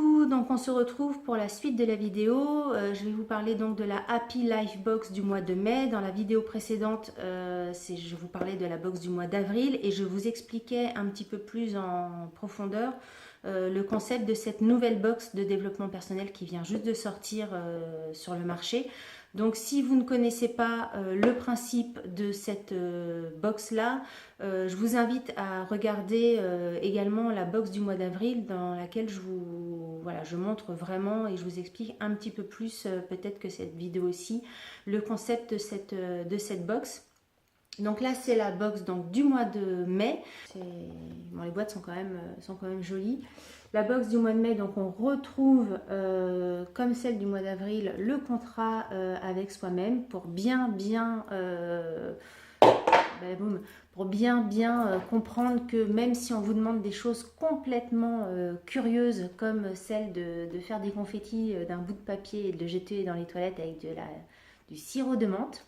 Coucou, donc on se retrouve pour la suite de la vidéo. Je vais vous parler donc de la Happy Life Box du mois de mai. Dans la vidéo précédente, je vous parlais de la box du mois d'avril et je vous expliquais un petit peu plus en profondeur le concept de cette nouvelle box de développement personnel qui vient juste de sortir sur le marché. Donc si vous ne connaissez pas le principe de cette box-là, je vous invite à regarder également la box du mois d'avril dans laquelle je montre vraiment et je vous explique un petit peu plus, peut-être que cette vidéo aussi, le concept de cette box. Donc là c'est la box donc, du mois de mai. Bon, les boîtes sont quand même jolies. La box du mois de mai, donc on retrouve, comme celle du mois d'avril, le contrat avec soi-même pour bien comprendre que même si on vous demande des choses complètement curieuses, comme celle de faire des confettis d'un bout de papier et de le jeter dans les toilettes avec du sirop de menthe,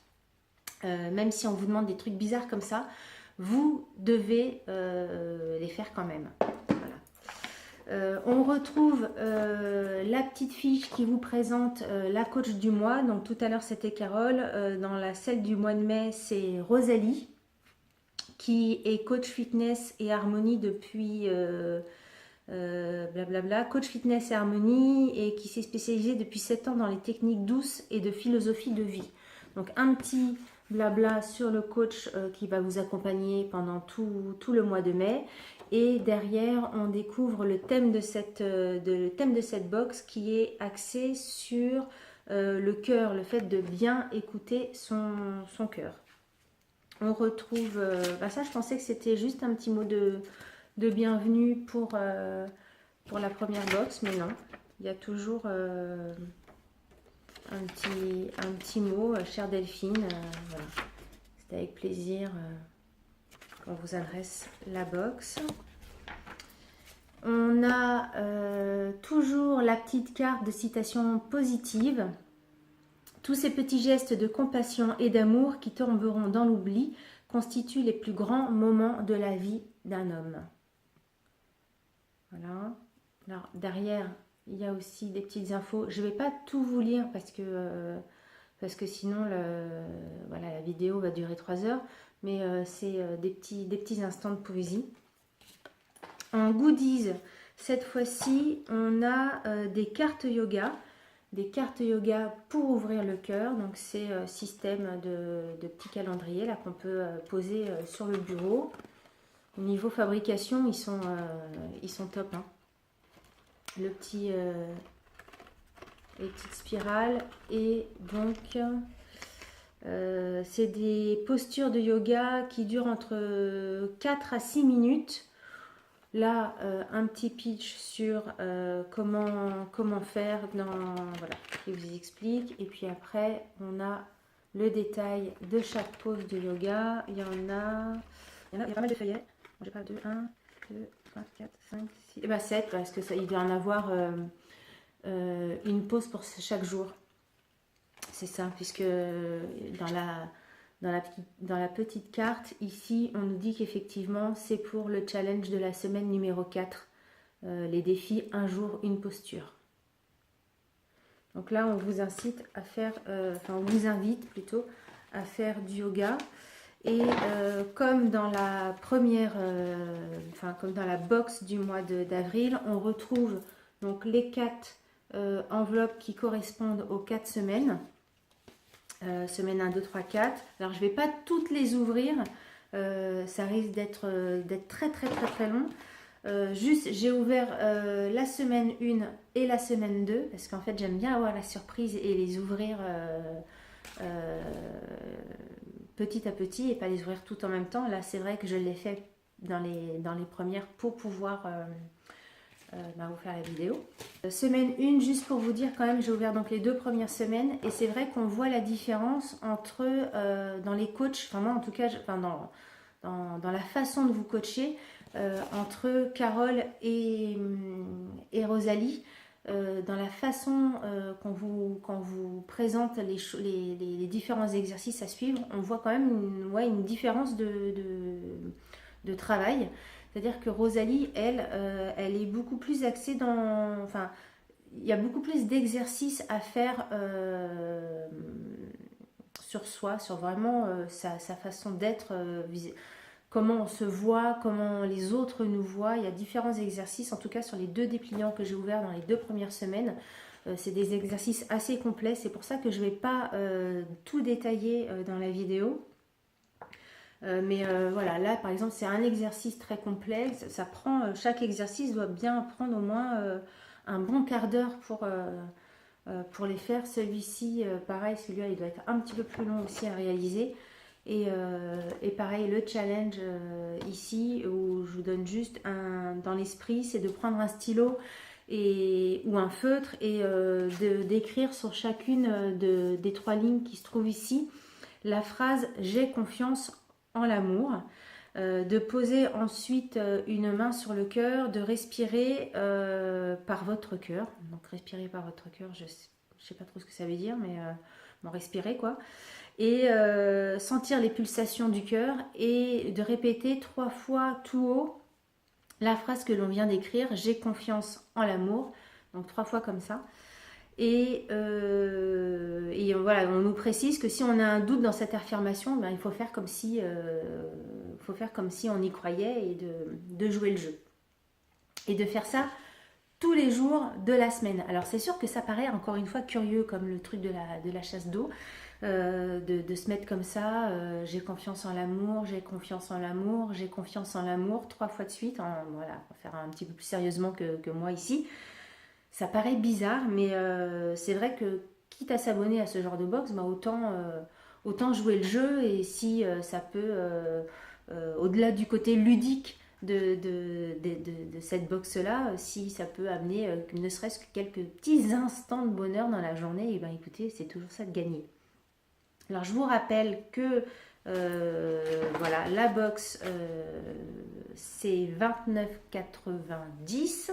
même si on vous demande des trucs bizarres comme ça, vous devez les faire quand même. On retrouve la petite fiche qui vous présente la coach du mois. Donc tout à l'heure c'était Carole, dans celle du mois de mai c'est Rosalie qui est coach fitness et harmonie depuis coach fitness et harmonie et qui s'est spécialisée depuis 7 ans dans les techniques douces et de philosophie de vie. Donc un petit blabla sur le coach qui va vous accompagner pendant tout le mois de mai. Et derrière, on découvre le thème de cette box qui est axé sur le cœur, le fait de bien écouter son cœur. On retrouve, ça je pensais que c'était juste un petit mot de bienvenue pour la première box, mais non, il y a toujours un petit mot, chère Delphine, voilà. C'est avec plaisir qu'on vous adresse la box. On a toujours la petite carte de citation positive. Tous ces petits gestes de compassion et d'amour qui tomberont dans l'oubli constituent les plus grands moments de la vie d'un homme. Voilà. Alors, derrière, il y a aussi des petites infos. Je ne vais pas tout vous lire parce que sinon la vidéo va durer 3 heures. Mais c'est des petits instants de poésie. En goodies, cette fois-ci, on a des cartes yoga. Des cartes yoga pour ouvrir le cœur. Donc c'est système de petits calendriers là qu'on peut poser sur le bureau. Au niveau fabrication, ils sont top. Hein. Les petites spirales. Et donc c'est des postures de yoga qui durent entre 4 à 6 minutes. Là, un petit pitch sur comment faire, qui vous explique. Et puis après, on a le détail de chaque pose de yoga. Il y a pas mal de feuillets. Bon, j'ai pas 2, 1, 2, 3, 4, 5, 6, et bien 7, parce que il doit en avoir une pause pour chaque jour. C'est ça, puisque dans la petite carte, ici, on nous dit qu'effectivement, c'est pour le challenge de la semaine numéro 4. Les défis, un jour, une posture. Donc là, on vous incite à faire, on vous invite plutôt à faire du yoga. Et comme dans la première, comme dans la box du mois d'avril, on retrouve donc les 4 enveloppes qui correspondent aux 4 semaines. Semaine 1, 2, 3, 4. Alors, je ne vais pas toutes les ouvrir. Ça risque d'être très long. Juste, j'ai ouvert la semaine 1 et la semaine 2. Parce qu'en fait, j'aime bien avoir la surprise et les ouvrir petit à petit et pas les ouvrir tout en même temps. Là, c'est vrai que je l'ai fait dans les premières pour pouvoir vous faire la vidéo. Semaine 1, juste pour vous dire quand même, j'ai ouvert donc les 2 premières semaines et c'est vrai qu'on voit la différence entre dans les coachs, enfin moi en tout cas, dans la façon de vous coacher entre Carole et Rosalie, dans la façon quand vous présente les différents exercices à suivre, on voit quand même une différence de travail. C'est-à-dire que Rosalie, elle est beaucoup plus axée il y a beaucoup plus d'exercices à faire sur soi, sur vraiment sa façon d'être, comment on se voit, comment les autres nous voient. Il y a différents exercices, en tout cas sur les 2 dépliants que j'ai ouverts dans les 2 premières semaines. C'est des exercices assez complets, c'est pour ça que je ne vais pas tout détailler dans la vidéo. Mais voilà, là par exemple c'est un exercice très complet, ça prend, chaque exercice doit bien prendre au moins un bon quart d'heure pour les faire. Celui-ci, pareil, celui-là il doit être un petit peu plus long aussi à réaliser. Et pareil, le challenge ici, où je vous donne juste dans l'esprit, c'est de prendre un stylo ou un feutre et d'écrire sur chacune des 3 lignes qui se trouvent ici la phrase « J'ai confiance en l'amour ». De poser ensuite une main sur le cœur, de respirer par votre cœur. Donc respirer par votre cœur, je sais pas trop ce que ça veut dire, mais bon, respirer quoi. Et sentir les pulsations du cœur et de répéter 3 fois tout haut la phrase que l'on vient d'écrire, j'ai confiance en l'amour, donc 3 fois comme ça. Et voilà, on nous précise que si on a un doute dans cette affirmation, ben, il faut faire comme si on y croyait et de jouer le jeu. Et de faire ça tous les jours de la semaine. Alors c'est sûr que ça paraît encore une fois curieux comme le truc de la chasse d'eau, de se mettre comme ça, j'ai confiance en l'amour, j'ai confiance en l'amour, j'ai confiance en l'amour, 3 fois de suite, voilà, pour faire un petit peu plus sérieusement que moi ici. Ça paraît bizarre, mais c'est vrai que quitte à s'abonner à ce genre de box, bah autant jouer le jeu, et si ça peut, au-delà du côté ludique de cette box-là, si ça peut amener ne serait-ce que quelques petits instants de bonheur dans la journée, et ben écoutez, c'est toujours ça de gagner. Alors je vous rappelle que voilà, la box c'est 29,90 €.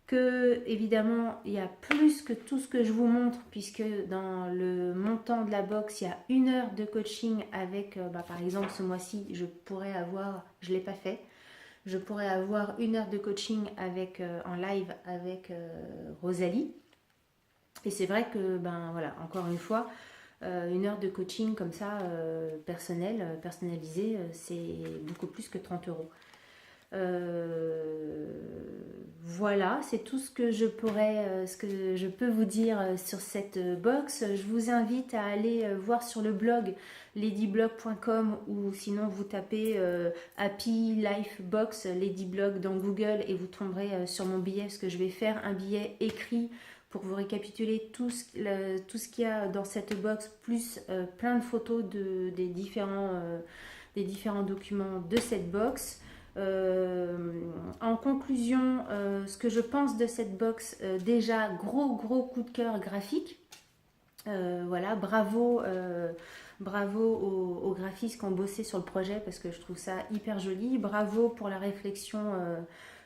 Que évidemment il y a plus que tout ce que je vous montre, puisque dans le montant de la box il y a 1 heure de coaching avec par exemple ce mois-ci je ne l'ai pas fait, je pourrais avoir 1 heure de coaching avec en live avec Rosalie. Et c'est vrai que voilà, encore une fois, 1 heure de coaching comme ça personnalisé, c'est beaucoup plus que 30 €. Voilà, c'est tout ce que je peux vous dire sur cette box. Je vous invite à aller voir sur le blog ladyblog.com, ou sinon vous tapez Happy Life Box Ladyblog dans Google et vous tomberez sur mon billet, parce que je vais faire un billet écrit pour vous récapituler tout ce qu'il y a dans cette box, plus plein de photos des différents documents de cette box. En conclusion, ce que je pense de cette box, déjà gros coup de cœur graphique. Voilà, bravo aux graphistes qui ont bossé sur le projet, parce que je trouve ça hyper joli. Bravo pour la réflexion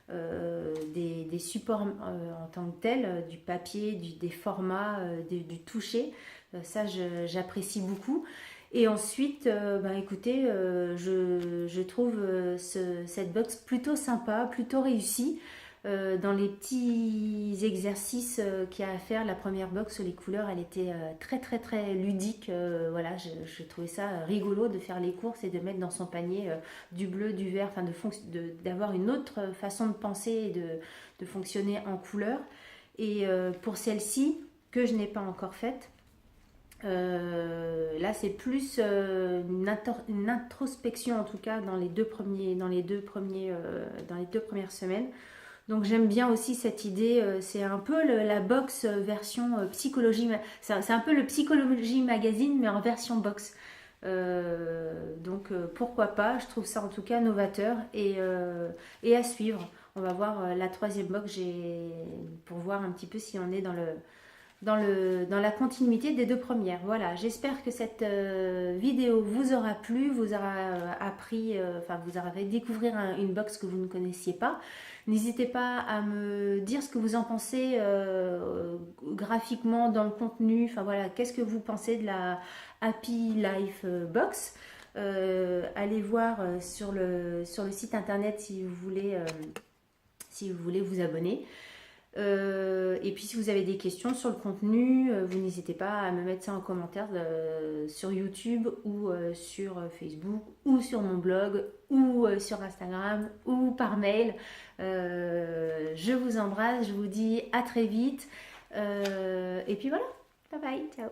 des supports en tant que tel, du papier, des formats, du toucher. Ça j'apprécie beaucoup. Et ensuite, écoutez, je trouve cette box plutôt sympa, plutôt réussie. Dans les petits exercices qu'il y a à faire, la première box sur les couleurs, elle était très ludique. Voilà, je trouvais ça rigolo de faire les courses et de mettre dans son panier du bleu, du vert, enfin d'avoir une autre façon de penser et de fonctionner en couleur. Et pour celle-ci, que je n'ai pas encore faite, là c'est plus une introspection, en tout cas dans les deux premières semaines. Donc j'aime bien aussi cette idée, c'est un peu la box version psychologie, c'est un peu le psychologie magazine mais en version box. Donc pourquoi pas, je trouve ça en tout cas novateur et à suivre. On va voir la 3e box pour voir un petit peu si on est dans la continuité des 2 premières. Voilà, j'espère que cette vidéo vous aura plu, vous aura appris, vous aura fait découvrir une box que vous ne connaissiez pas. N'hésitez pas à me dire ce que vous en pensez graphiquement, dans le contenu. Enfin voilà, qu'est-ce que vous pensez de la Happy Life Box. Allez voir sur le site internet si vous voulez vous abonner. Et puis si vous avez des questions sur le contenu, vous n'hésitez pas à me mettre ça en commentaire sur YouTube ou sur Facebook ou sur mon blog ou sur Instagram ou par mail. Je vous embrasse, je vous dis à très vite. Et puis voilà, bye bye, ciao.